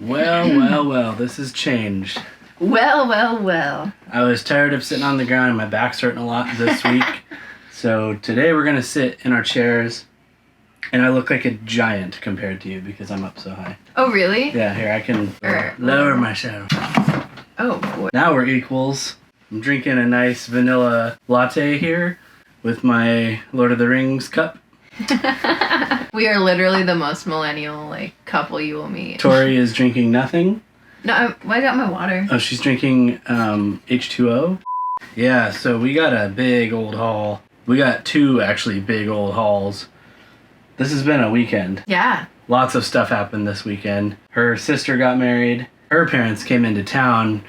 Well, this has changed. Well. I was tired of sitting on the ground and my back's hurting a lot this week. So today we're going to sit in our chairs, and I look like a giant compared to you because I'm up so high. Oh, really? Yeah, here, I can lower myself. Oh, boy. Now we're equals. I'm drinking a nice vanilla latte here with my Lord of the Rings cup. We are literally the most millennial couple you will meet. Tori is drinking nothing. No, I got my water. Oh, she's drinking H2O. Yeah, so we got a big old haul. We got two actually big old hauls. This has been a weekend. Yeah. Lots of stuff happened this weekend. Her sister got married. Her parents came into town,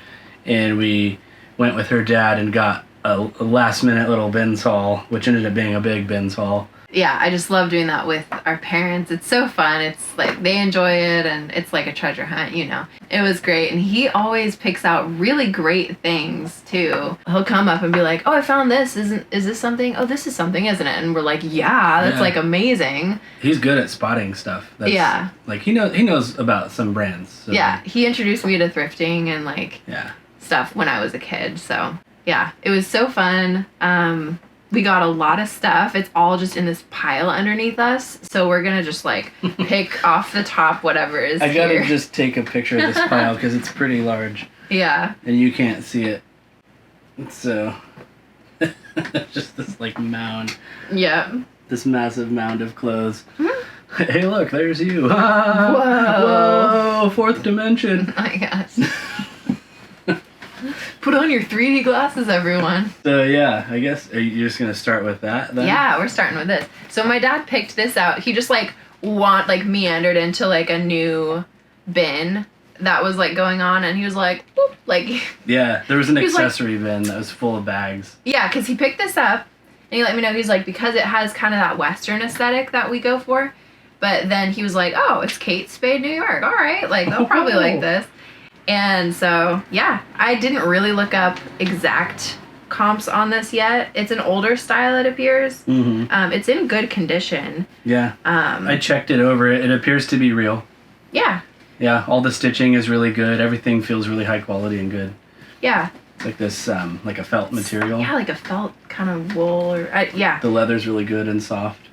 and we went with her dad and got a last minute little bins haul, which ended up being a big bins haul. Yeah, I just love doing that with our parents. It's so fun. It's like they enjoy it, and it's like a treasure hunt, you know. It was great, and he always picks out really great things too. He'll come up and be like, "Oh, I found this. Is this something? Oh, this is something, isn't it?" And we're like, "Yeah, that's like amazing." He's good at spotting stuff. Yeah. Like he knows about some brands. So. Yeah, he introduced me to thrifting and stuff when I was a kid. So yeah, it was so fun. We got a lot of stuff. It's all just in this pile underneath us. So we're going to just pick off the top whatever is I gotta here. just take a picture of this pile because it's pretty large. Yeah. And you can't see it. So, just this mound. Yeah. This massive mound of clothes. Mm-hmm. Hey, look, there's you. Whoa. Whoa, fourth dimension. Oh my gosh. Put on your 3D glasses, everyone. So yeah, I guess you're just gonna start with that then? Yeah, we're starting with this. So my dad picked this out. He just meandered into a new bin that was going on, and he was like, whoop, Yeah, there was an accessory bin that was full of bags. Yeah, because he picked this up, and he let me know, he's like, because it has kind of that Western aesthetic that we go for, but then he was like, oh, it's Kate Spade, New York. All right, they'll probably like this. And so, yeah, I didn't really look up exact comps on this yet. It's an older style, it appears. Mm-hmm. It's in good condition. Yeah. I checked it over. It appears to be real. Yeah. Yeah, all the stitching is really good. Everything feels really high quality and good. Yeah. It's like this, like a felt material. Yeah, like a felt kind of wool. Yeah. The leather's really good and soft.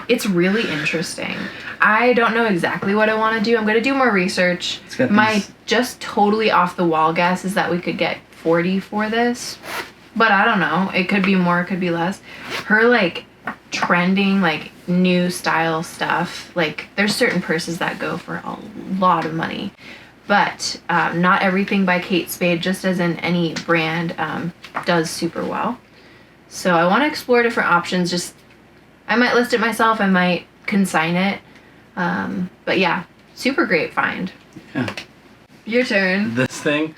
It's really interesting. I don't know exactly what I want to do. I'm going to do more research. My just totally off the wall guess is that we could get 40 for this. But I don't know. It could be more, it could be less. Her trending new style stuff, there's certain purses that go for a lot of money. But not everything by Kate Spade, just as in any brand, does super well. So I want to explore different options. I might list it myself. I might consign it. But yeah, super great find. Yeah. Your turn. This thing.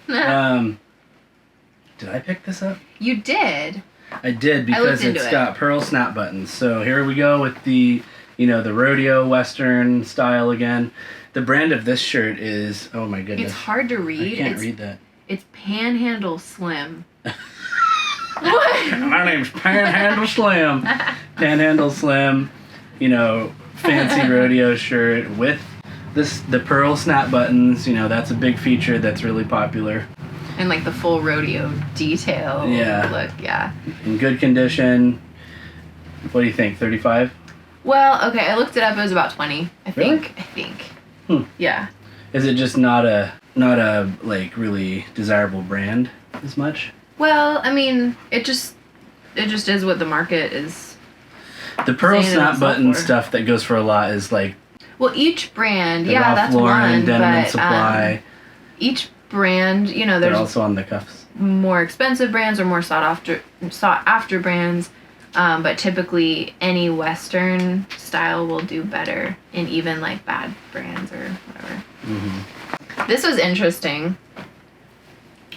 Did I pick this up? You did. I did because it's got pearl snap buttons. So here we go with the rodeo Western style again. The brand of this shirt is, oh my goodness. It's hard to read. I can't read that. It's Panhandle Slim. What? My name's Panhandle Slim. Panhandle Slim, fancy rodeo shirt with the pearl snap buttons. That's a big feature that's really popular. And the full rodeo detail. Yeah. Look, yeah. In good condition. What do you think? 35? Well, okay, I looked it up. It was about 20. I think. Yeah. Is it just not a really desirable brand as much? Well, I mean, it just is what the market is. The pearl snap button stuff that goes for a lot is well, each brand, that's Lauren, one, Denim and but Supply. Each brand, there's they're also on the cuffs. More expensive brands or more sought after brands, but typically any Western style will do better in even bad brands or whatever. Mm-hmm. This was interesting.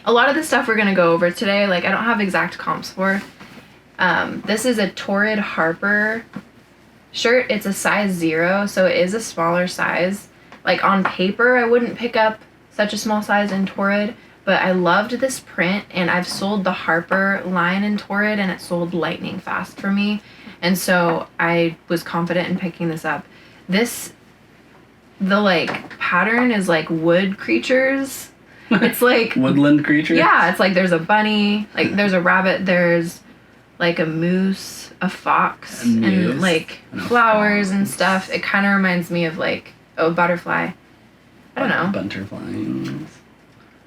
A lot of the stuff we're going to go over today, I don't have exact comps for. This is a Torrid Harper shirt. It's a size 0, so it is a smaller size. On paper, I wouldn't pick up such a small size in Torrid, but I loved this print, and I've sold the Harper line in Torrid, and it sold lightning fast for me. And so I was confident in picking this up. This the like pattern is like wood creatures. It's like woodland creatures. Yeah, it's like there's a bunny, like there's a rabbit, there's like a moose, a fox, and like flowers and stuff. It kind of reminds me of like butterfly. I don't know. Butterflies.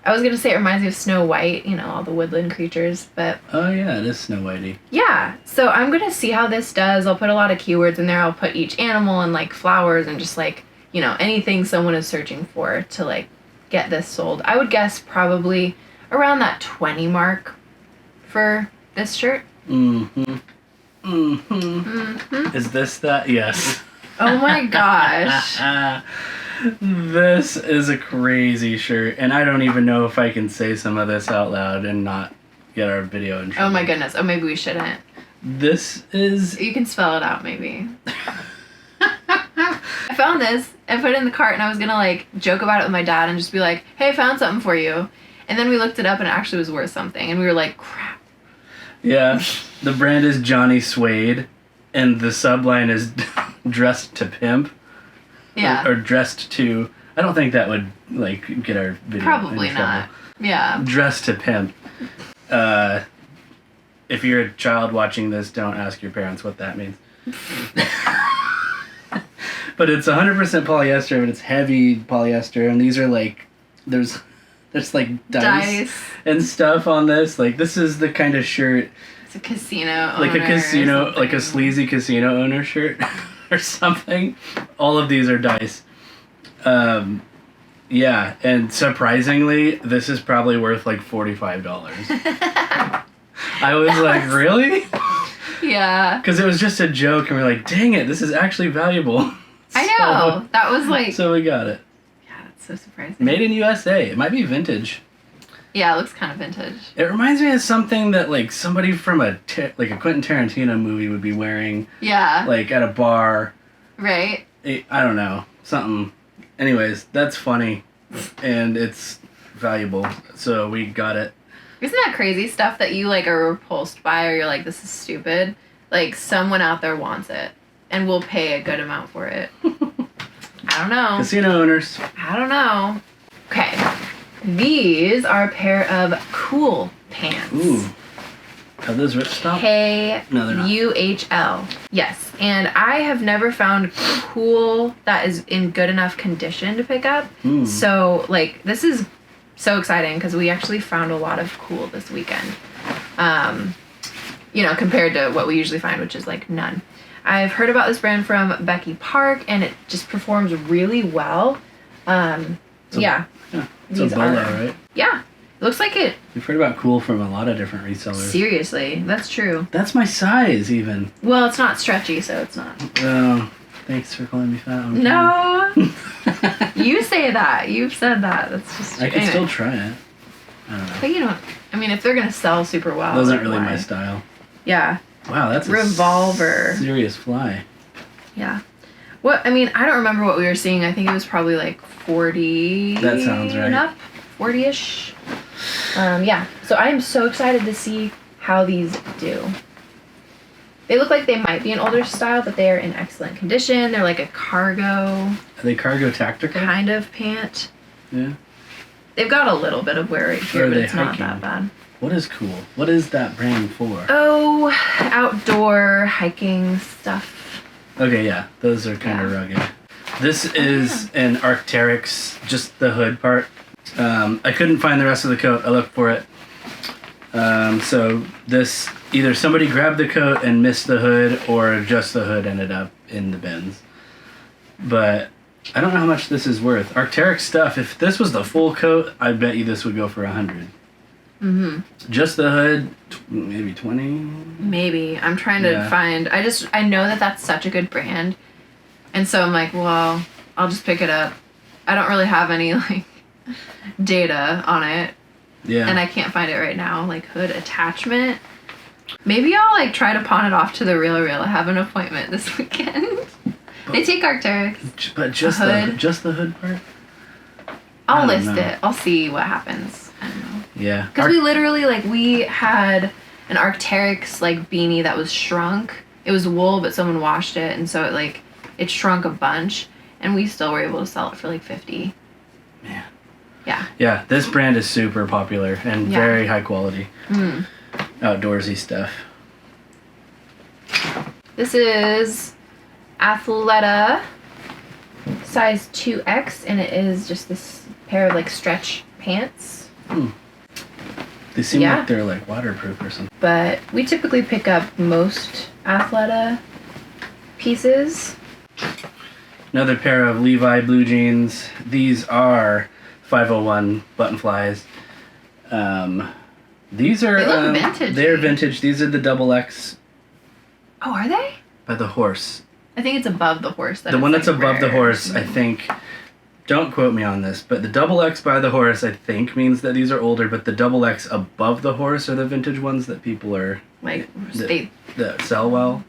I was gonna say it reminds me of Snow White, you know, all the woodland creatures, but... Oh yeah, it is Snow Whitey. Yeah, so I'm gonna see how this does. I'll put a lot of keywords in there. I'll put each animal and, like, flowers and just, like, you know, anything someone is searching for to, like, get this sold. I would guess probably around that 20 mark for this shirt. Mm-hmm. Is this that? Yes. Oh my gosh. This is a crazy shirt, and I don't even know if I can say some of this out loud and not get our video in trouble. Oh my goodness. Oh, maybe we shouldn't. This is... You can spell it out, maybe. I found this and put it in the cart, and I was gonna, like, joke about it with my dad and just be like, hey, I found something for you. And then we looked it up, and it actually was worth something, and we were like, crap. Yeah. The brand is Johnny Suede, and the subline is Dressed to Pimp. Yeah. Or Dressed to... I don't think that would, like, get our video Probably in trouble. not. Yeah. Dressed to Pimp. If you're a child watching this, don't ask your parents what that means. But it's 100% polyester, but it's heavy polyester, and these are, like... There's like dice and stuff on this. Like, this is the kind of shirt... It's a casino like owner. A casino, like a sleazy casino owner shirt or something. All of these are dice. Yeah, and surprisingly, this is probably worth like $45. I was like, really? Yeah. Because it was just a joke, and we're like, dang it, this is actually valuable. I know. That was like... So we got it. Yeah, that's so surprising. Made in USA. It might be vintage. Yeah, it looks kind of vintage. It reminds me of something that, like, somebody from a Quentin Tarantino movie would be wearing. Yeah. Like, at a bar. Right. I don't know. Something. Anyways, that's funny. And it's valuable. So we got it. Isn't that crazy stuff that you, like, are repulsed by, or you're like, this is stupid? Like, someone out there wants it. And will pay a good amount for it. I don't know. Casino owners. I don't know. Okay. These are a pair of cool pants. Ooh. Are those ripstop? K-U-H-L. No, they're not. Yes. And I have never found cool that is in good enough condition to pick up. So, like, this is so exciting because we actually found a lot of cool this weekend. You know, compared to what we usually find, which is, like, none. I've heard about this brand from Becky Park, and it just performs really well. Yeah. It's a bolo, right? Yeah. It looks like it. We've heard about cool from a lot of different resellers. Seriously. That's true. That's my size, even. Well, it's not stretchy, so it's not. Oh, thanks for calling me fat. Okay. No. You say that. You've said that. That's just... I could still try it. I don't know. But you don't... I mean, if they're going to sell super well... Those aren't really my style. Yeah. Wow, that's Revolver. A serious fly. Yeah. What, I mean, I don't remember what we were seeing. I think it was probably like 40 That sounds right. And up. 40-ish. Yeah. So I am so excited to see how these do. They look like they might be an older style, but they are in excellent condition. They're like a cargo... Are they cargo tactical? Kind of pant. Yeah. They've got a little bit of wear right here, but it's hiking? not that bad. What is cool? What is that brand for? Oh, outdoor hiking stuff. Okay, yeah. Those are kind of rugged. This is an Arc'teryx, just the hood part. I couldn't find the rest of the coat. I looked for it. So this, either somebody grabbed the coat and missed the hood, or just the hood ended up in the bins. But I don't know how much this is worth. Arc'teryx stuff, if this was the full coat, I bet you this would go for $100. Mm-hmm. Just the hood, maybe 20. Maybe. I'm trying to find... I know that that's such a good brand. And so I'm like, well, I'll just pick it up. I don't really have any, like, data on it. Yeah. And I can't find it right now. Like, hood attachment. Maybe I'll, like, try to pawn it off to the Real. I have an appointment this weekend. They take Arc'teryx. But just the hood part? I'll list it. I'll see what happens. I don't know. Yeah. Because we literally, like, we had an Arc'teryx, like, beanie that was shrunk. It was wool, but someone washed it, and so it, like, it shrunk a bunch. and we still were able to sell it for like 50. Man. Yeah. Yeah, this brand is super popular and very high quality. Outdoorsy stuff. This is Athleta size 2X, and it is just this pair of like stretch pants. They seem like they're like waterproof or something. But we typically pick up most Athleta pieces. Another pair of Levi blue jeans. These are 501 button flies. These are... They look vintage. They're vintage. These are the double X. Oh, are they? By the horse. I think it's above the horse. The one that's like above the horse, I think... Don't quote me on this, but the double X by the horse, I think, means that these are older, but the double X above the horse are the vintage ones that people are... Like, that sell well.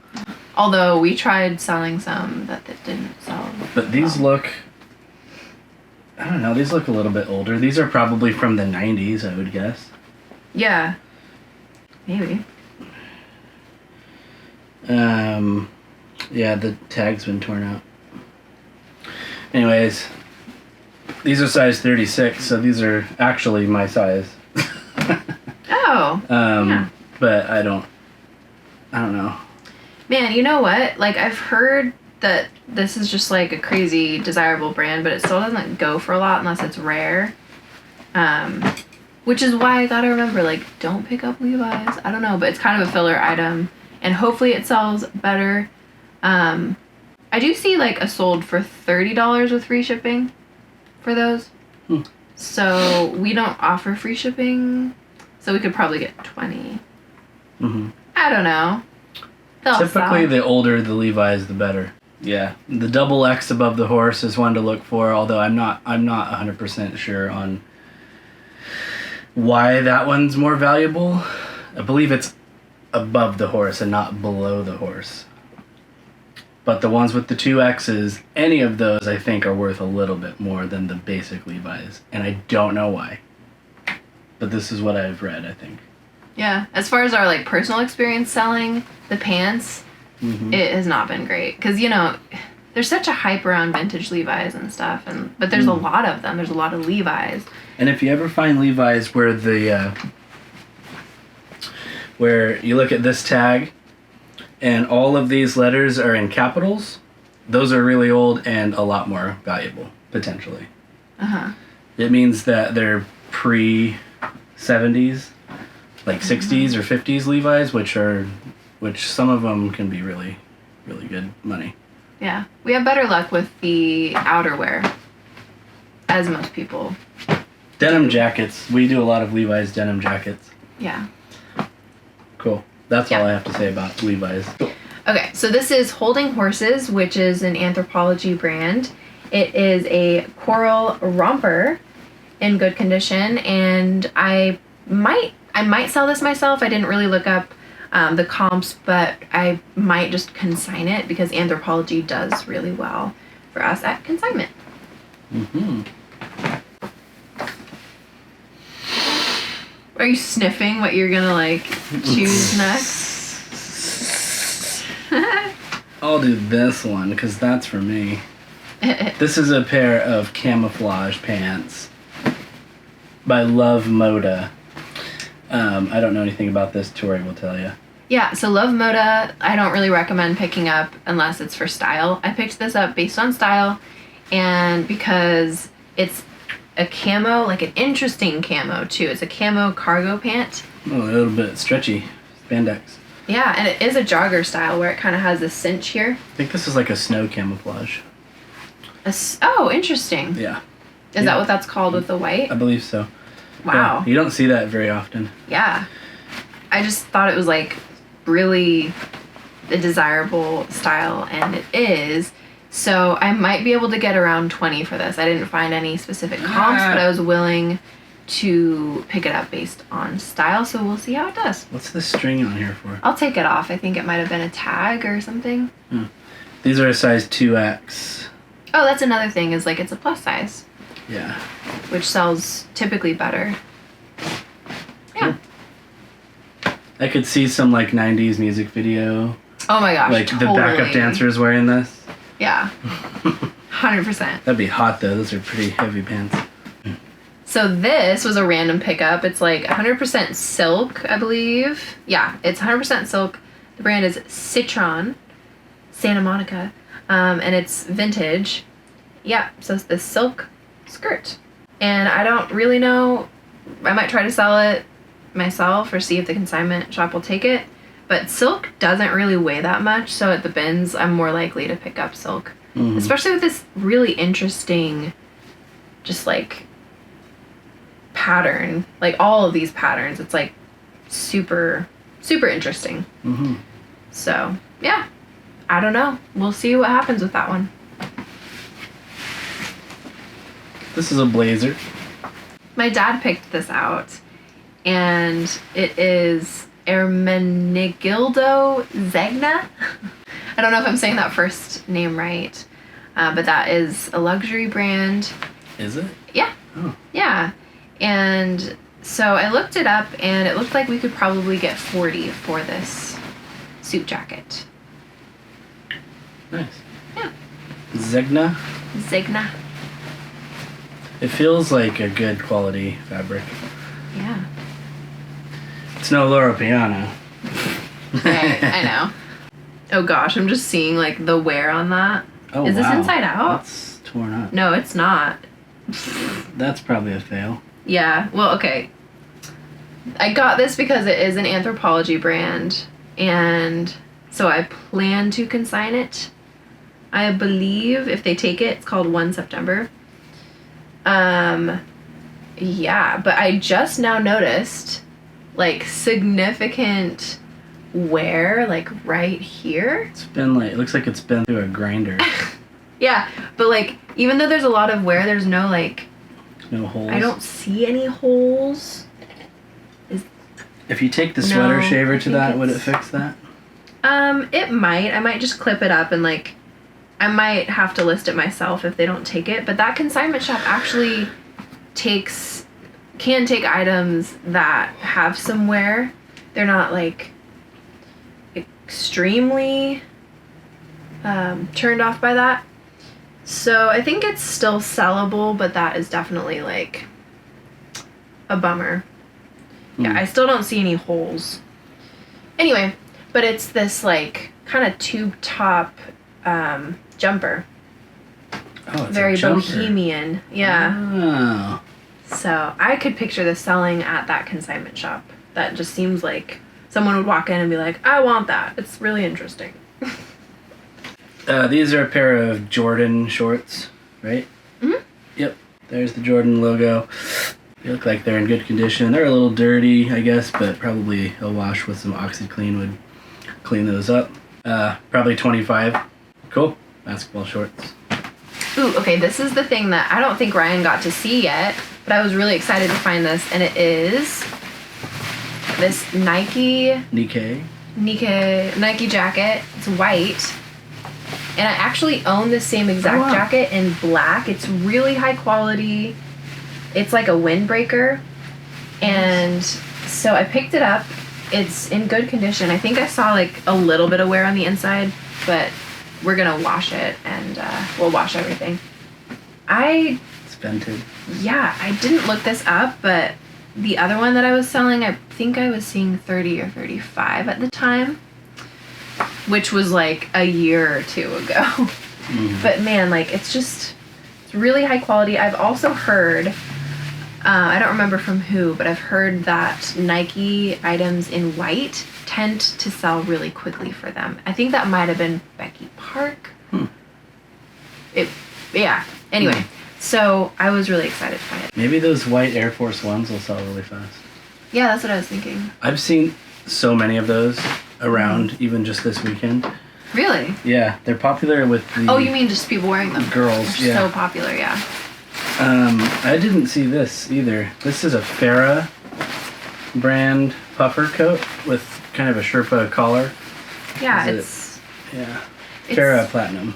Although we tried selling some that didn't sell. But these look... I don't know, these look a little bit older. These are probably from the 90s, I would guess. Yeah. Maybe. Yeah, the tag's been torn out. Anyways, these are size 36, so these are actually my size. Oh. Yeah. But I don't know. Man, you know what? Like, I've heard that this is just like a crazy desirable brand, but it still doesn't go for a lot unless it's rare. Which is why I gotta remember, like, don't pick up Levi's. I don't know, but it's kind of a filler item, and hopefully it sells better. I do see like a sold for $30 with free shipping for those. So we don't offer free shipping, so we could probably get 20. I don't know. Typically, the older the Levi's, the better. Yeah, the double X above the horse is one to look for. Although I'm not 100% sure on why that one's more valuable. I believe it's above the horse and not below the horse. But the ones with the 2X's, any of those I think are worth a little bit more than the basic Levi's. And I don't know why. But this is what I've read, I think. Yeah. As far as our like personal experience selling the pants, it has not been great. Because, you know, there's such a hype around vintage Levi's and stuff. But there's a lot of them. There's a lot of Levi's. And if you ever find Levi's where where you look at this tag and all of these letters are in capitals, those are really old and a lot more valuable, potentially. It means that they're pre-70s, like 60s or 50s Levi's, which some of them can be really, really good money. Yeah. We have better luck with the outerwear, as most people. Denim jackets. We do a lot of Levi's denim jackets. Yeah. Cool. That's all I have to say about Levi's. Cool. Okay, so this is Holding Horses, which is an Anthropologie brand. It is a coral romper in good condition, and I might sell this myself. I didn't really look up the comps, but I might just consign it because Anthropologie does really well for us at consignment. Are you sniffing what you're gonna like choose next? I'll do this one because that's for me. This is a pair of camouflage pants by Love Moda. I don't know anything about this. Tori will tell you. Yeah, so Love Moda, I don't really recommend picking up unless it's for style. I picked this up based on style and because it's a camo, like an interesting camo too. It's a camo cargo pant. Oh, a little bit stretchy. Spandex. Yeah, and it is a jogger style where it kind of has this cinch here. I think this is like a snow camouflage. Oh, interesting. Yeah. Is that what that's called with the white? I believe so. Wow. Yeah, you don't see that very often. Yeah. I just thought it was like really a desirable style, and it is. So I might be able to get around 20 for this. I didn't find any specific comps, but I was willing to pick it up based on style, so we'll see how it does. What's the string on here for? I'll take it off. I think it might have been a tag or something. These are a size 2X. Oh, that's another thing, is like it's a plus size. Yeah. Which sells typically better. Yeah. Cool. I could see some like 90s music video. Oh my gosh, like totally. the backup dancers wearing this. Yeah. 100%. That'd be hot though. Those are pretty heavy pants. So this was a random pickup. It's like 100% silk, I believe. Yeah, it's 100% silk. The brand is Citron, Santa Monica, and it's vintage. Yeah, so it's this silk skirt. And I don't really know. I might try to sell it myself or see if the consignment shop will take it. But silk doesn't really weigh that much, so at the bins, I'm more likely to pick up silk. Mm-hmm. Especially with this really interesting, just like, pattern. Like, all of these patterns. It's like super, super interesting. Mm-hmm. So, yeah. I don't know. We'll see what happens with that one. This is a blazer. My dad picked this out, and it is Ermenegildo Zegna. I don't know if I'm saying that first name right, but that is a luxury brand. Is it? Yeah. Oh. Yeah. And so I looked it up, and it looked like we could probably get $40 for this suit jacket. Nice. Yeah. Zegna? Zegna. It feels like a good quality fabric. Yeah. It's no Loro Piana. Right, I know. Oh gosh, I'm just seeing like the wear on that. Oh, Is this inside out? It's torn up. No, it's not. That's probably a fail. Yeah, well, okay. I got this because it is an Anthropologie brand, and so I plan to consign it. I believe if they take it, it's called 1 September. Yeah, but I just now noticed, like, significant wear, like, right here. It's been, like, it looks like it's been through a grinder. Yeah, but, like, even though there's a lot of wear, there's no, like... No holes. I don't see any holes. If you take the sweater shaver to that, would it fix that? It might. I might just clip it up and, like... I might have to list it myself if they don't take it, but that consignment shop actually can take items that have some wear. They're not like extremely turned off by that. So I think it's still sellable, but that is definitely like a bummer. Yeah, I still don't see any holes. Anyway, but it's this like kind of tube top jumper. Oh, it's very a jumper. Bohemian. Yeah. Oh. So I could picture this selling at that consignment shop. That just seems like someone would walk in and be like, I want that. It's really interesting. These are a pair of Jordan shorts, right? Mm-hmm. Yep. There's the Jordan logo. They look like they're in good condition. They're a little dirty, I guess, but probably a wash with some OxyClean would clean those up. Probably $25. Cool. Basketball shorts. Ooh, okay, this is the thing that I don't think Ryan got to see yet, but I was really excited to find this, and it is this Nike jacket. It's white, and I actually own the same exact jacket in black. It's really high quality. It's like a windbreaker, and so I picked it up. It's in good condition. I think I saw like a little bit of wear on the inside, but we're gonna wash it, and we'll wash everything. It's vented. Yeah, I didn't look this up, but the other one that I was selling, I think I was seeing 30 or 35 at the time, which was like a year or two ago. Mm. But man, like it's really high quality. I've also heard, I don't remember from who, but I've heard that Nike items in white tend to sell really quickly for them. I think that might have been Becky Park. Yeah. Anyway, so I was really excited to find it. Maybe those white Air Force Ones will sell really fast. Yeah, that's what I was thinking. I've seen so many of those around, even just this weekend. Really? Yeah, they're popular with the... Oh, you mean just people wearing them? Girls, they're so popular, yeah. I didn't see this either. This is a Farrah brand puffer coat with kind of a Sherpa collar. Yeah, it's Farrah Platinum.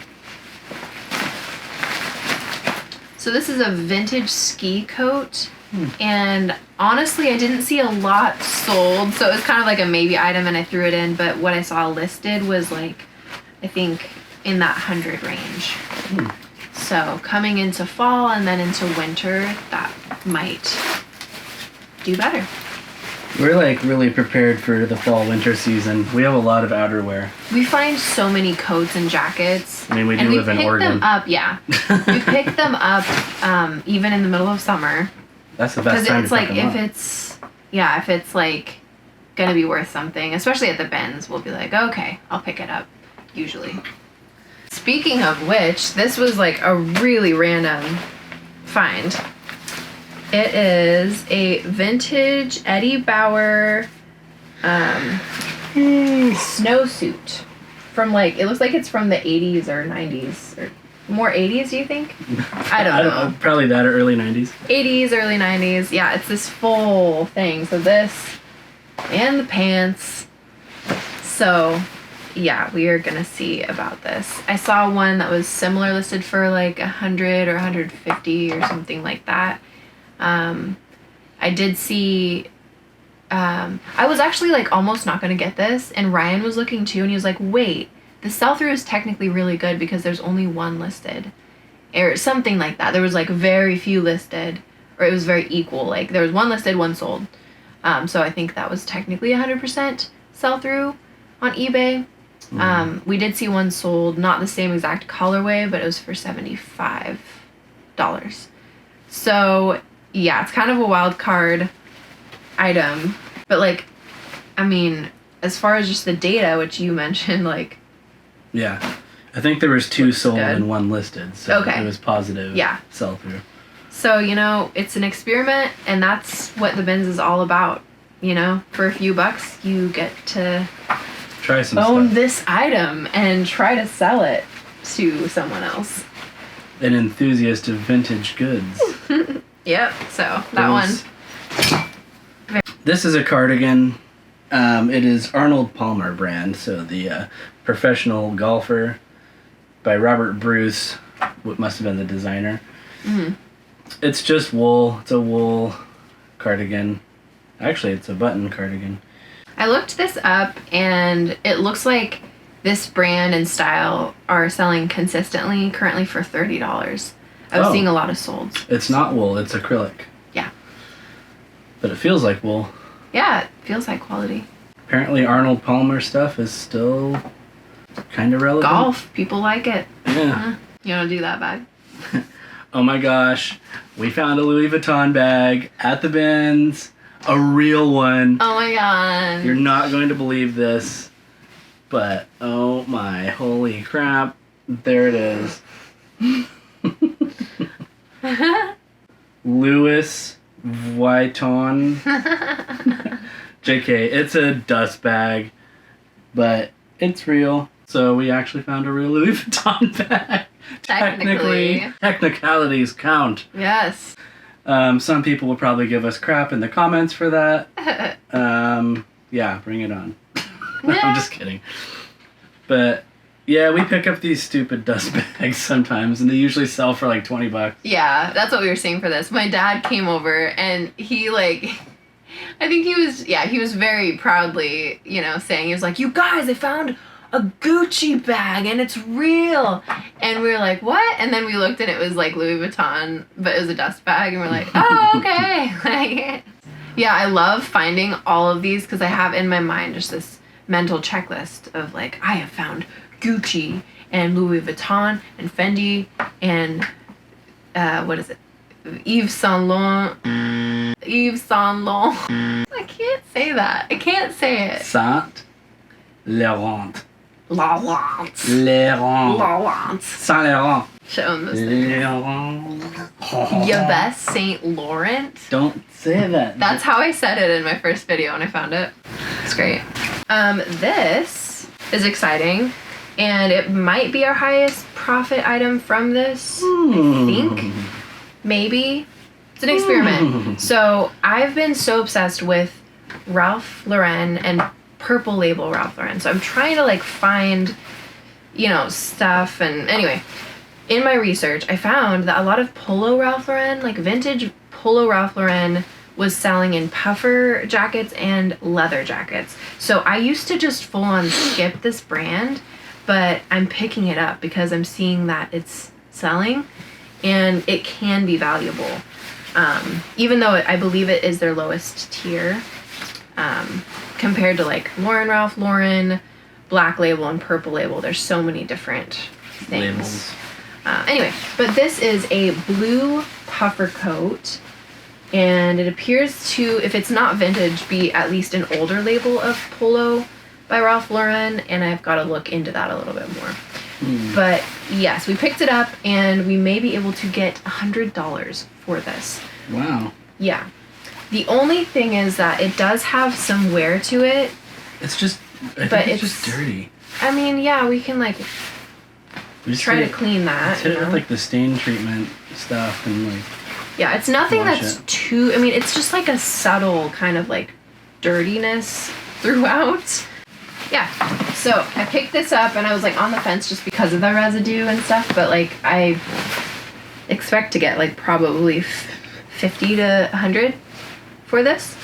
So this is a vintage ski coat, and honestly I didn't see a lot sold, so it was kind of like a maybe item and I threw it in, but what I saw listed was like, I think in that 100 range. So coming into fall and then into winter, that might do better. We're like really prepared for the fall winter season. We have a lot of outerwear. We find so many coats and jackets. I mean, we do live in Oregon. Them up, yeah. We pick them up even in the middle of summer. That's the best time to pick them up. If it's like gonna be worth something, especially at the bins, we'll be like, okay, I'll pick it up. Usually. Speaking of which, this was like a really random find. It is a vintage Eddie Bauer snowsuit from like, it looks like it's from the 80s or 90s or more 80s, do you think? I don't know. Probably that or early 90s. 80s, early 90s. Yeah, it's this full thing. So this and the pants. So yeah, we are gonna see about this. I saw one that was similar listed for like 100 or 150 or something like that. I did see, I was actually like almost not gonna get this, and Ryan was looking too, and he was like, wait, the sell-through is technically really good because there's only one listed, or something like that. There was like very few listed, or it was very equal, like there was one listed, one sold. So I think that was technically 100% sell-through on eBay. We did see one sold, not the same exact colorway, but it was for $75. So yeah, it's kind of a wild card item, but like, I mean, as far as just the data, which you mentioned, like, yeah, I think there was 2 sold good. and 1 listed, so it was positive sell-through. So, you know, it's an experiment, and that's what the bins is all about. You know, for a few bucks, you get to try some own stuff. this item and try to sell it to someone else. An enthusiast of vintage goods. Yep, so that one. This is a cardigan. It is Arnold Palmer brand, so the professional golfer by Robert Bruce, what must have been the designer. Mm-hmm. It's just wool. It's a wool cardigan. Actually, it's a button cardigan. I looked this up, and it looks like this brand and style are selling consistently currently for $30. I was seeing a lot of solds. It's not wool, it's acrylic. Yeah. But it feels like wool. Yeah, it feels high quality. Apparently Arnold Palmer stuff is still kind of relevant. Golf, people like it. Yeah. You don't do that bag. Oh my gosh, we found a Louis Vuitton bag at the bins. A real one. Oh my god. You're not going to believe this, but oh my holy crap. There it is. Louis Vuitton. JK, it's a dust bag, but it's real. So we actually found a real Louis Vuitton bag. Technically. Technicalities count. Yes. Some people will probably give us crap in the comments for that. Yeah, bring it on. I'm just kidding. But yeah, we pick up these stupid dust bags sometimes, and they usually sell for like $20. Yeah, that's what we were saying for this. My dad came over, and he like, I think he was very proudly, you know, saying, he was like, you guys, I found a Gucci bag and it's real. And we were like, what? And then we looked and it was like Louis Vuitton, but it was a dust bag, and we're like, oh, okay. Like, yeah, I love finding all of these because I have in my mind just this mental checklist of like, I have found Gucci and Louis Vuitton and Fendi and what is it? Yves Saint Laurent. I can't say that. I can't say it. Saint Laurent. Laurent. Saint Laurent. Show them this. Laurent. Yves Saint Laurent. Don't say that. That's how I said it in my first video when I found it. It's great. This is exciting, and it might be our highest profit item from this. I think. Maybe. It's an experiment. So I've been so obsessed with Ralph Lauren and purple label Ralph Lauren. So I'm trying to like find, you know, stuff. And anyway, in my research, I found that a lot of polo Ralph Lauren, like vintage polo Ralph Lauren, was selling in puffer jackets and leather jackets. So I used to just full on skip this brand, but I'm picking it up because I'm seeing that it's selling, and it can be valuable. Even though I believe it is their lowest tier, compared to like Ralph Lauren, Black Label, and Purple Label. There's so many different things. Anyway, but this is a blue puffer coat, and it appears to, if it's not vintage, be at least an older label of Polo by Ralph Lauren, and I've got to look into that a little bit more. But yes, we picked it up, and we may be able to get $100 for this. Wow. Yeah. The only thing is that it does have some wear to it. It's just, I think it's just dirty. I mean, yeah, we can like try to clean that. Let's hit it with like the stain treatment stuff and like. Yeah, it's nothing that's too. I mean, it's just like a subtle kind of like dirtiness throughout. Yeah. So I picked this up and I was like on the fence just because of the residue and stuff, but like I expect to get like probably 50 to 100 for this.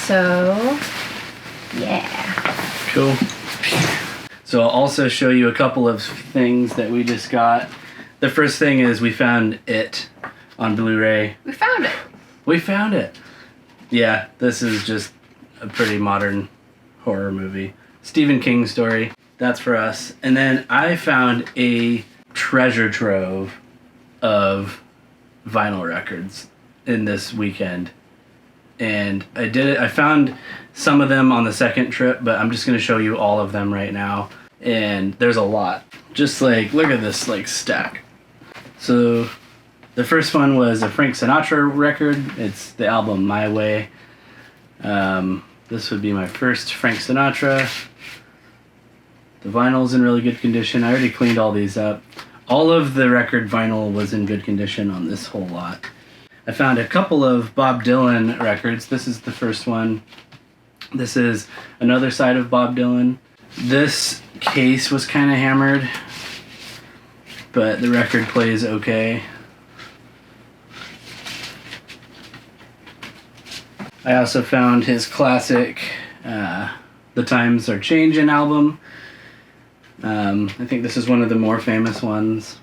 So yeah. Cool. So I'll also show you a couple of things that we just got. The first thing is we found it on Blu-ray. We found it. We found it. Yeah, this is just a pretty modern horror movie. Stephen King story. That's for us. And then I found a treasure trove of vinyl records in this weekend. And I found some of them on the second trip, but I'm just going to show you all of them right now. And there's a lot. Just like, look at this like stack. So the first one was a Frank Sinatra record. It's the album My Way. This would be my first Frank Sinatra. The vinyl's in really good condition. I already cleaned all these up. All of the record vinyl was in good condition on this whole lot. I found a couple of Bob Dylan records. This is the first one. This is another side of Bob Dylan. This case was kind of hammered, but the record plays okay. I also found his classic The Times Are Changin' album. I think this is one of the more famous ones.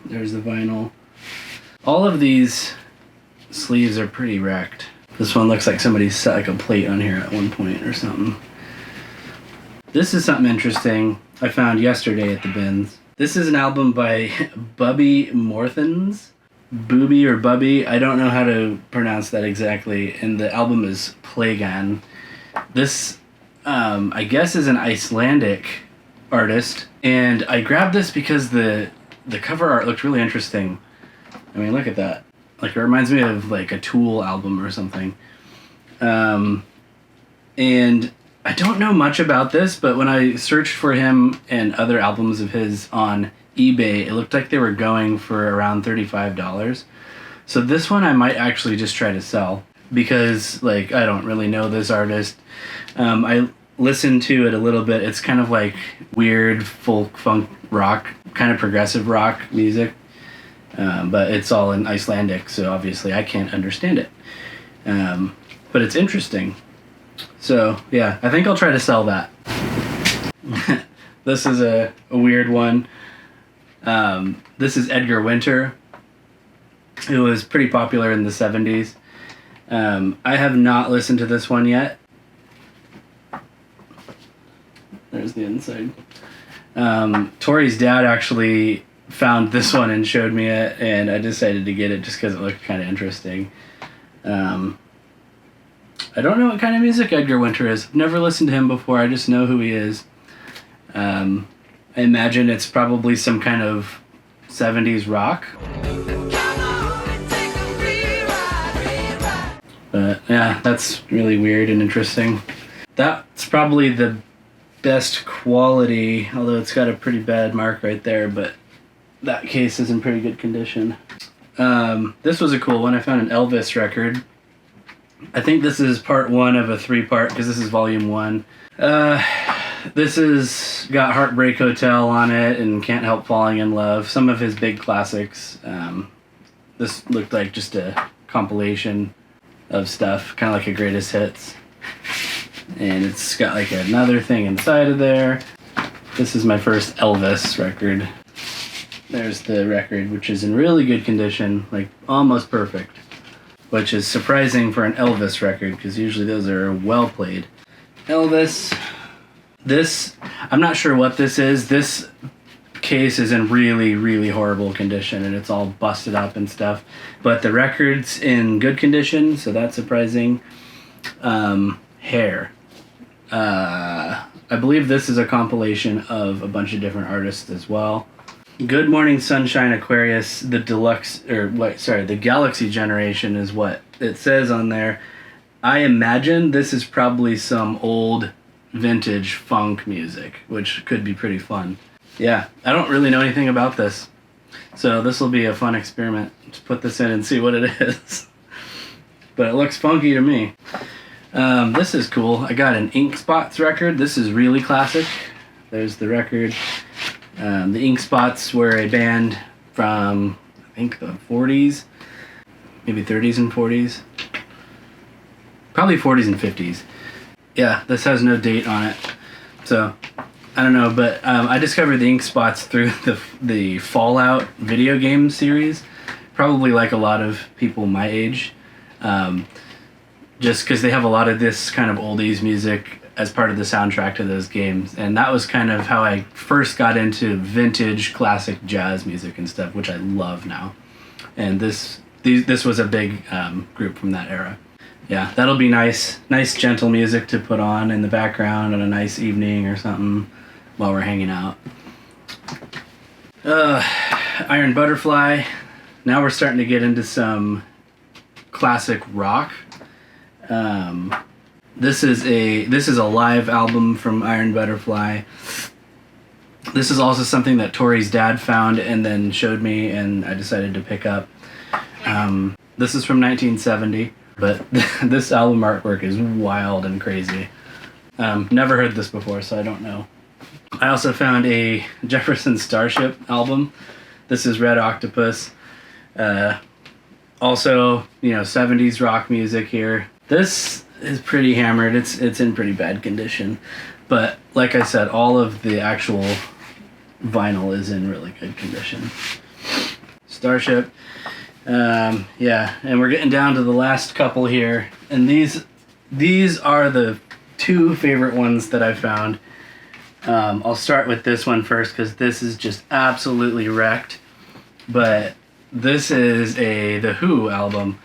There's the vinyl. All of these sleeves are pretty wrecked. This one looks like somebody set like a plate on here at one point or something. This is something interesting I found yesterday at the bins. This is an album by Bubby Morthens. Booby or Bubby, I don't know how to pronounce that exactly, and the album is Plagan. This, I guess, is an Icelandic artist, and I grabbed this because the cover art looked really interesting. I mean, look at that. Like, it reminds me of, like, a Tool album or something. And I don't know much about this, but when I searched for him and other albums of his on eBay, it looked like they were going for around $35. So this one I might actually just try to sell because, like, I don't really know this artist. I listened to it a little bit. It's kind of like weird folk, funk, rock, kind of progressive rock music. But it's all in Icelandic, so obviously I can't understand it. But it's interesting. So, yeah, I think I'll try to sell that. This is a weird one. This is Edgar Winter. It was pretty popular in the 70s. I have not listened to this one yet. There's the inside. Tori's dad actually found this one and showed me it, and I decided to get it just because it looked kind of interesting. I don't know what kind of music Edgar Winter is. I've never listened to him before. I just know who he is. I imagine it's probably some kind of 70s rock. But yeah, that's really weird and interesting. That's probably the best quality, although it's got a pretty bad mark right there, but that case is in pretty good condition. This was a cool one. I found an Elvis record. I think this is part one of a 3-part, because this is volume 1. This has got Heartbreak Hotel on it and Can't Help Falling in Love, some of his big classics. This looked like just a compilation of stuff, kind of like a greatest hits. And it's got like another thing inside of there. This is my first Elvis record. there's the record, which is in really good condition, like almost perfect, which is surprising for an Elvis record because usually those are well played. Elvis. This, I'm not sure what this is. This case is in really, really horrible condition and it's all busted up and stuff. But the record's in good condition, so that's surprising. Hair. I believe this is a compilation of a bunch of different artists as well. Good Morning Sunshine Aquarius, the the Galaxy Generation is what it says on there. I imagine this is probably some old vintage funk music, which could be pretty fun. Yeah, I don't really know anything about this, so this will be a fun experiment to put this in and see what it is. But it looks funky to me. This is cool. I got an Ink Spots record. This is really classic. There's the record. The Ink Spots were a band from, I think, the 40s, maybe 30s and 40s. Probably 40s and 50s. Yeah, this has no date on it, so I don't know, but I discovered the Ink Spots through the Fallout video game series, probably like a lot of people my age, just because they have a lot of this kind of oldies music as part of the soundtrack to those games, and that was kind of how I first got into vintage classic jazz music and stuff, which I love now, and this was a big group from that era. Yeah, that'll be nice gentle music to put on in the background on a nice evening or something while we're hanging out. Iron Butterfly. Now we're starting to get into some classic rock. This is a live album from Iron Butterfly. This is also something that Tori's dad found and then showed me, and I decided to pick up. This is from 1970. But this album artwork is wild and crazy. Never heard this before, so I don't know. I also found a Jefferson Starship album. This is Red Octopus. Also, 70s rock music here. This is pretty hammered. It's in pretty bad condition. But like I said, all of the actual vinyl is in really good condition. Starship. Yeah, and we're getting down to the last couple here, and these are the two favorite ones that I found. I'll start with this one first because this is just absolutely wrecked, but this is The Who album.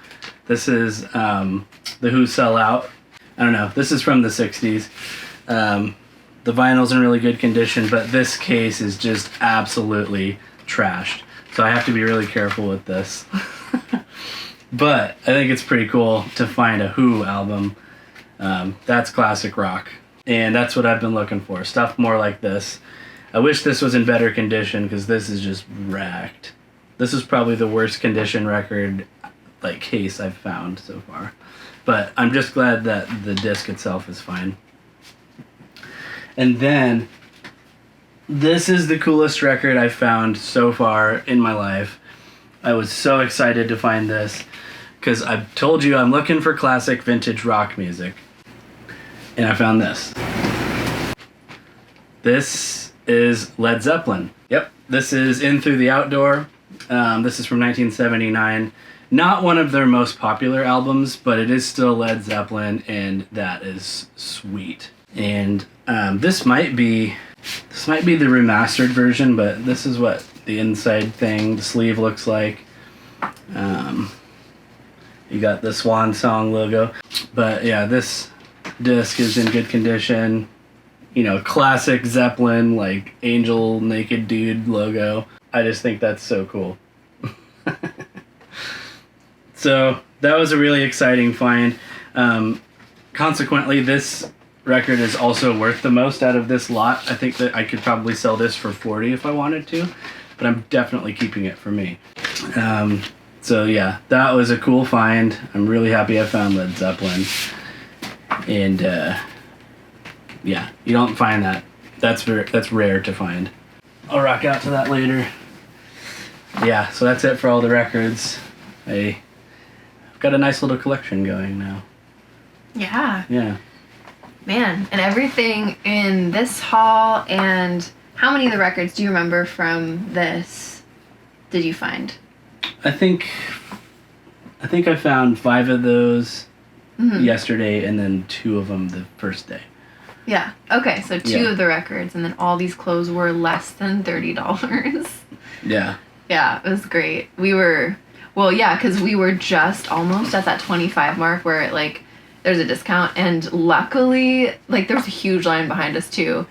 This is The Who Sell Out. I don't know, this is from the 60s. The vinyl's in really good condition, but this case is just absolutely trashed. So I have to be really careful with this. But I think it's pretty cool to find a Who album. That's classic rock. And that's what I've been looking for. Stuff more like this. I wish this was in better condition because this is just wrecked. This is probably the worst condition record case I've found so far. But I'm just glad that the disc itself is fine. And then this is the coolest record I've found so far in my life. I was so excited to find this because I've told you I'm looking for classic vintage rock music. And I found this. This is Led Zeppelin. Yep, this is In Through the Outdoor. This is from 1979. Not one of their most popular albums, but it is still Led Zeppelin, and that is sweet. And this might be the remastered version, but this is what the inside thing, the sleeve looks like. You got the Swan Song logo. But yeah, this disc is in good condition. Classic Zeppelin, angel naked dude logo. I just think that's so cool. So that was a really exciting find. Consequently, this record is also worth the most out of this lot. I think that I could probably sell this for $40 if I wanted to, but I'm definitely keeping it for me. So yeah, that was a cool find. I'm really happy I found Led Zeppelin. And yeah, you don't find that. That's rare to find. I'll rock out to that later. Yeah, so that's it for all the records. I've got a nice little collection going now. Yeah. Yeah. Man, and everything in this haul, and how many of the records do you remember from this? did you find? I think I found 5 of those yesterday, and then 2 of them the first day. Yeah. Okay, so 2 of the records, and then all these clothes were less than $30. Yeah. Yeah, it was great. We were, because we were just almost at that 25 mark where like there's a discount, and luckily like there was a huge line behind us too.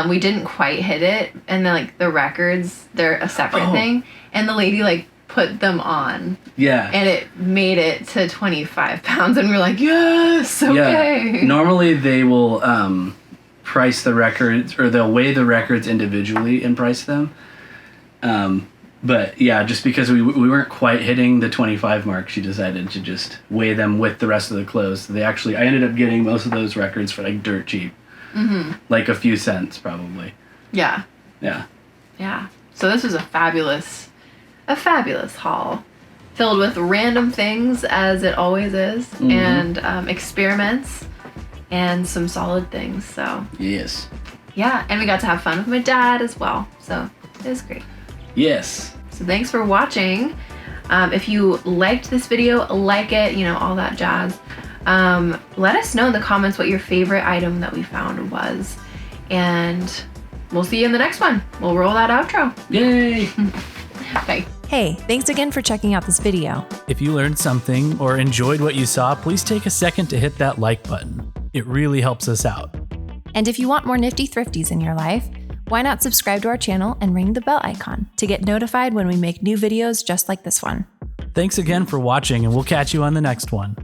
We didn't quite hit it, and then like the records, they're a separate thing, and the lady like put them on. Yeah. And it made it to 25 pounds, and we were like, yes, okay. Yeah. Normally they will price the records, or they'll weigh the records individually and price them. But yeah, just because we weren't quite hitting the 25 mark, she decided to just weigh them with the rest of the clothes. So I ended up getting most of those records for like dirt cheap. Like a few cents probably. Yeah. Yeah. Yeah. So this was a fabulous haul, filled with random things, as it always is, and experiments, and some solid things. So yes. Yeah, and we got to have fun with my dad as well. So it was great. Yes. So thanks for watching. If you liked this video, like it, all that jazz. Let us know in the comments what your favorite item that we found was. And we'll see you in the next one. We'll roll that outro. Yay! Bye. Hey, thanks again for checking out this video. If you learned something or enjoyed what you saw, please take a second to hit that like button. It really helps us out. And if you want more nifty thrifties in your life, why not subscribe to our channel and ring the bell icon to get notified when we make new videos just like this one. Thanks again for watching, and we'll catch you on the next one.